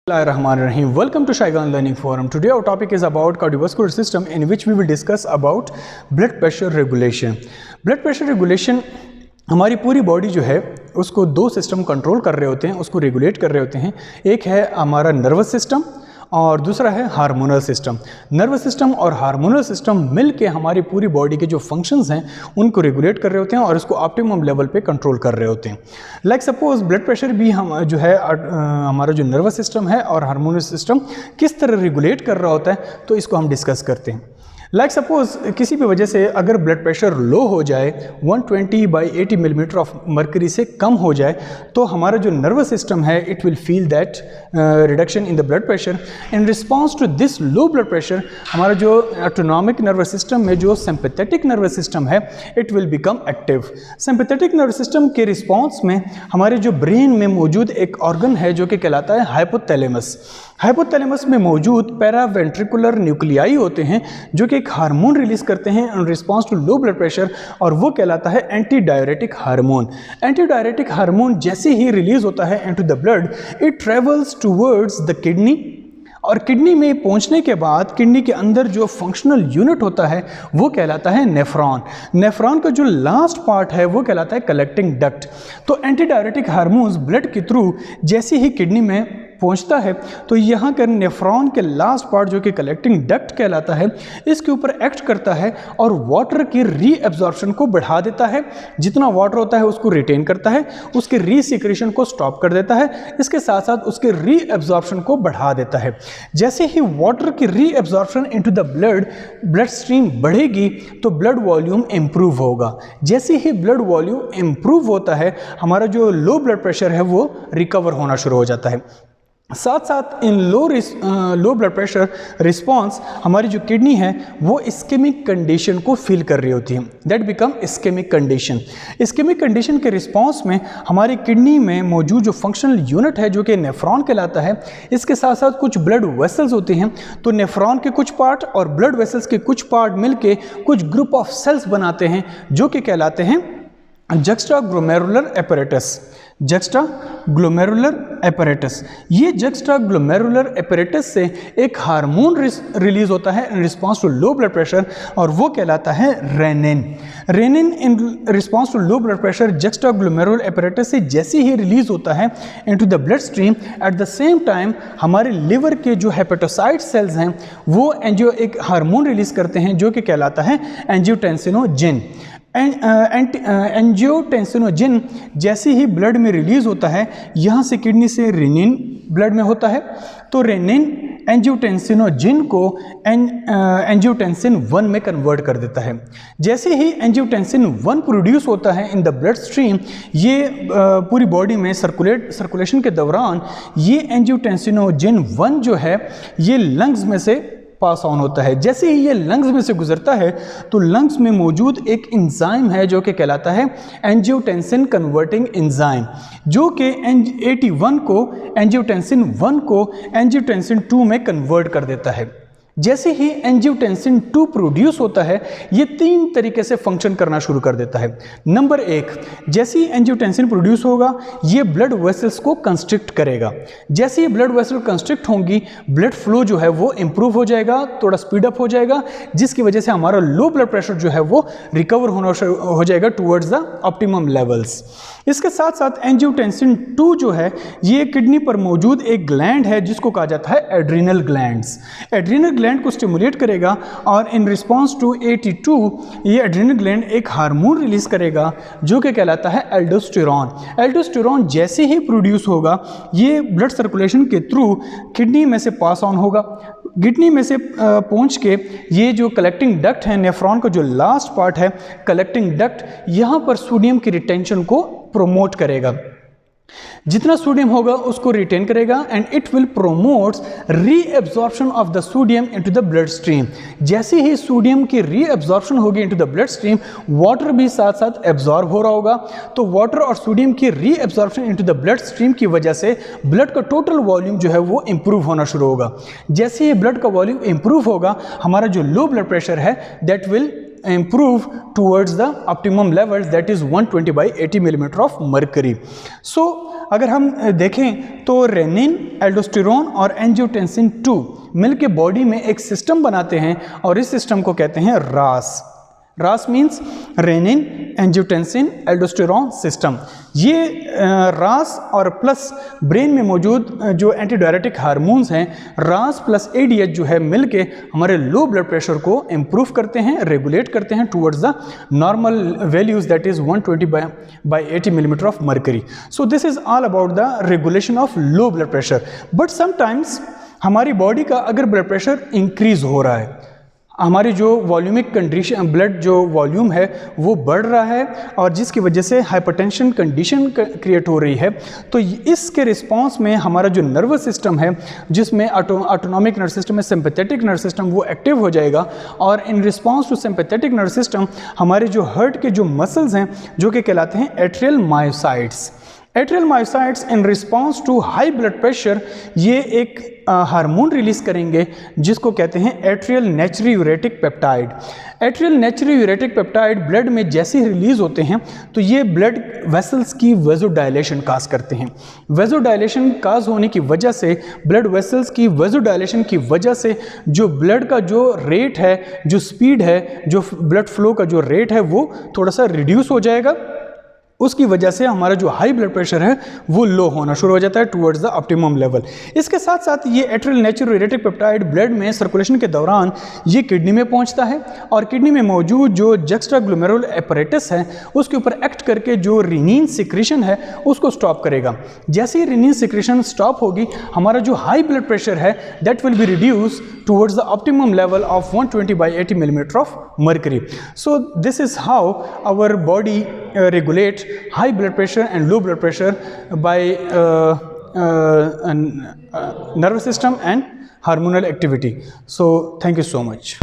Bismillahirrahmanirrahim. Welcome to Shaigan Learning Forum. Today our topic is about cardiovascular system, in which we will discuss about blood pressure regulation. Blood pressure regulation हमारी पूरी body जो है उसको दो system control कर रहे होते हैं, उसको रेगुलेट कर रहे होते हैं। एक है हमारा नर्वस सिस्टम और दूसरा है हार्मोनल सिस्टम। नर्वस सिस्टम और हार्मोनल सिस्टम मिलके हमारी पूरी बॉडी के जो फंक्शंस हैं उनको रेगुलेट कर रहे होते हैं और इसको ऑप्टिमम लेवल पे कंट्रोल कर रहे होते हैं। लाइक सपोज ब्लड प्रेशर भी हम जो है हमारा जो नर्वस सिस्टम है और हार्मोनल सिस्टम किस तरह रेगुलेट कर रहा होता है, तो इसको हम डिस्कस करते हैं। लाइक सपोज किसी भी वजह से अगर ब्लड प्रेशर लो हो जाए, 120/80 मिलीमीटर ऑफ मर्करी से कम हो जाए, तो हमारा जो नर्वस सिस्टम है it will feel that reduction in the blood pressure. In response to this low blood pressure हमारा जो ऑटोनॉमिक नर्वस सिस्टम में जो सिंपैथेटिक नर्वस सिस्टम है it will become active. Sympathetic nervous system के response में हमारे जो ब्रेन में मौजूद एक ऑर्गन है जो कि कहलाता है हाइपोथैलेमस। हाइपोथैलेमस में मौजूद पैरावेंट्रिकुलर न्यूक्लियाई होते हैं जो कि एक हार्मोन रिलीज करते हैं in response to low blood pressure, और वो कहलाता है anti diuretic hormone. Anti diuretic hormone जैसे ही रिलीज होता है into the blood, it travels towards the kidney, और किडनी में पहुंचने के बाद किडनी के अंदर जो फंक्शनल यूनिट होता है वो कहलाता है नेफ्रॉन। नेफ्रॉन का जो लास्ट पार्ट है वो कहलाता है कलेक्टिंग डक्ट। तो एंटी डायरेटिक हार्मोन्स ब्लड के थ्रू जैसे ही किडनी में पहुंचता है तो यहाँ का नेफ्रॉन के लास्ट पार्ट जो कि कलेक्टिंग डक्ट कहलाता है, इसके ऊपर एक्ट करता है और वाटर की रीएब्जॉर्प्शन को बढ़ा देता है। जितना वाटर होता है उसको रिटेन करता है, उसके रीसिक्रेशन को स्टॉप कर देता है, इसके साथ साथ उसके रीएब्जॉर्प्शन को बढ़ा देता है। जैसे ही वाटर की reabsorption into the blood stream बढ़ेगी तो ब्लड वॉल्यूम इंप्रूव होगा। जैसे ही ब्लड वॉल्यूम इंप्रूव होता है हमारा जो लो ब्लड प्रेशर है वो रिकवर होना शुरू हो जाता है। साथ साथ इन लो ब्लड प्रेशर रिस्पॉन्स हमारी जो किडनी है वो इस्केमिक कंडीशन को फील कर रही होती है, that become ischemic condition. Ischemic condition के रिस्पॉन्स में हमारी किडनी में मौजूद जो फंक्शनल यूनिट है जो कि नेफ्रॉन कहलाता है, इसके साथ साथ कुछ ब्लड वेसल्स होते हैं। तो नेफ्रॉन के कुछ पार्ट और ब्लड वेसल्स के कुछ पार्ट मिलके कुछ ग्रुप ऑफ सेल्स बनाते हैं जो कि कहलाते हैं जक्स्टाग्लोमेरुलर एपरेटस। जक्स्टाग्लोमेरुलर एपरेटस, ये जक्स्टाग्लोमेरुलर एपरेटस से एक हार्मोन रिलीज होता है in response to low blood pressure और वो कहलाता है renin. Renin in response to low blood pressure juxtaglomerular apparatus से जैसे ही रिलीज होता है into the blood stream, at the same time हमारे लिवर के जो हेपेटोसाइट सेल्स हैं वो एक हार्मोन रिलीज करते हैं जो कि कहलाता है एंजियोटेंसिनोजिन। एंजियोटेंसिनोजिन जैसे ही ब्लड में रिलीज होता है, यहाँ से किडनी से रेनिन ब्लड में होता है, तो रेनिन एंजियोटेंसिनोजिन को एंजियोटेंसिन 1 में कन्वर्ट कर देता है। जैसे ही एंजियोटेंसिन 1 प्रोड्यूस होता है इन द ब्लड स्ट्रीम, ये पूरी बॉडी में सर्कुलेशन के दौरान ये एंजियोटेंसिनोजिन 1 जो है ये लंग्स में से पास ऑन होता है। जैसे ही ये लंग्स में से गुजरता है तो लंग्स में मौजूद एक एंजाइम है जो कि कहलाता है एंजियोटेंसिन कन्वर्टिंग एंजाइम, जो कि AT1 को एंजियोटेंसिन 1 को एंजियोटेंसिन 2 में कन्वर्ट कर देता है। जैसे ही एंजियोटेंसिन 2 प्रोड्यूस होता है ये 3 तरीके से फंक्शन करना शुरू कर देता है। नंबर 1, जैसे ही एंजियोटेंसिन प्रोड्यूस होगा ये ब्लड वेसल्स को कंस्ट्रिक्ट करेगा। जैसे ही ब्लड वेसल कंस्ट्रिक्ट होंगी ब्लड फ्लो जो है वो इंप्रूव हो जाएगा, थोड़ा स्पीड अप हो जाएगा, जिसकी वजह से हमारा लो ब्लड प्रेशर जो है वो रिकवर होना हो जाएगा टूवर्ड्स द ऑप्टिमम लेवल्स। इसके साथ साथ एंजियोटेंसिन 2 जो है ये किडनी पर मौजूद एक ग्लैंड है जिसको कहा जाता है एड्रिनल ग्लैंड्स। एड्रिनल ग्लैंड को स्टिमुलेट करेगा और इन रिस्पॉन्स टू AT2 ये एड्रिनल ग्लैंड एक हार्मोन रिलीज करेगा जो कि कहलाता है एल्डोस्टेरॉन। एल्डोस्टेरॉन जैसे ही प्रोड्यूस होगा ये ब्लड सर्कुलेशन के थ्रू किडनी में से पास ऑन होगा। किडनी में से पहुंच के ये जो कलेक्टिंग डक्ट है, नेफ्रॉन का जो लास्ट पार्ट है कलेक्टिंग डक्ट, यहाँ पर सोडियम की रिटेंशन को प्रोमोट करेगा। जितना सोडियम होगा उसको रिटेन करेगा and it will promotes reabsorption of the sodium into the blood stream. जैसे ही सोडियम की रीएब्जॉर्प्शन होगी into the blood stream, water भी साथ साथ एब्जॉर्ब हो रहा होगा, तो वाटर और सोडियम की reabsorption into the blood stream की वजह से ब्लड का टोटल वॉल्यूम जो है वो इंप्रूव होना शुरू होगा। जैसे ही ब्लड का वॉल्यूम इंप्रूव होगा हमारा जो लो ब्लड प्रेशर है that will improve towards the optimum levels, that is 120/80 millimeter of mercury. So अगर हम देखें तो रेनिन, एल्डोस्टेरोन और एंजियोटेंसिन 2 मिलके बॉडी में एक सिस्टम बनाते हैं और इस सिस्टम को कहते हैं RAS. RAS means renin, angiotensin, aldosterone system. ये रास और प्लस ब्रेन में मौजूद जो एंटीडायरेटिक हार्मोन्स हैं, रास प्लस एडीएच जो है मिलके हमारे लो ब्लड प्रेशर को इम्प्रूव करते हैं, रेगुलेट करते हैं towards the normal values, that is 120/80 millimeter of mercury. So this is all about the regulation of low blood pressure. But sometimes हमारी बॉडी का अगर ब्लड प्रेशर इंक्रीज हो रहा है, हमारी जो वॉल्यूमिक कंडीशन, ब्लड जो वॉल्यूम है वो बढ़ रहा है और जिसकी वजह से हाइपरटेंशन कंडीशन क्रिएट हो रही है, तो इसके रिस्पांस में हमारा जो नर्वस सिस्टम है, जिसमें ऑटोनॉमिक नर्वस सिस्टम है, सिंपैथेटिक नर्वस सिस्टम, वो एक्टिव हो जाएगा. और in response to sympathetic nervous system हमारे जो हार्ट के जो मसल्स हैं जो कि कहलाते हैं atrial myocytes. Atrial myocytes in response to high blood pressure ये एक हार्मोन रिलीज करेंगे जिसको कहते हैं atrial natriuretic peptide. Atrial natriuretic peptide blood में जैसे ही रिलीज होते हैं तो ये ब्लड वेसल्स की वेजोडायलेशन काज करते हैं. वेजोडायलेशन काज होने की वजह से, ब्लड वेसल्स की वेजोडायलेशन की वजह से जो ब्लड का जो रेट है, जो स्पीड है, जो ब्लड फ्लो का जो रेट है वो थोड़ा सा रिड्यूस हो जाएगा. उसकी वजह से हमारा जो हाई ब्लड प्रेशर है वो लो होना शुरू हो जाता है टुवर्ड्स द ऑप्टिमम लेवल. इसके साथ साथ ये एट्रियल नेट्रियूरेटिक पेप्टाइड ब्लड में सर्कुलेशन के दौरान ये किडनी में पहुंचता है और किडनी में मौजूद जो जक्स्ट्राग्लोमेरुलर एपरेटस है उसके ऊपर एक्ट करके जो रिनिन सिक्रीशन है उसको स्टॉप करेगा. जैसे ही रिनिन सिक्रीशन स्टॉप होगी, हमारा जो हाई ब्लड प्रेशर है that will be reduce towards the optimum level of 120/80 millimeter of mercury. So this is how our body regulate high blood pressure and low blood pressure by nervous system and hormonal activity. So thank you so much.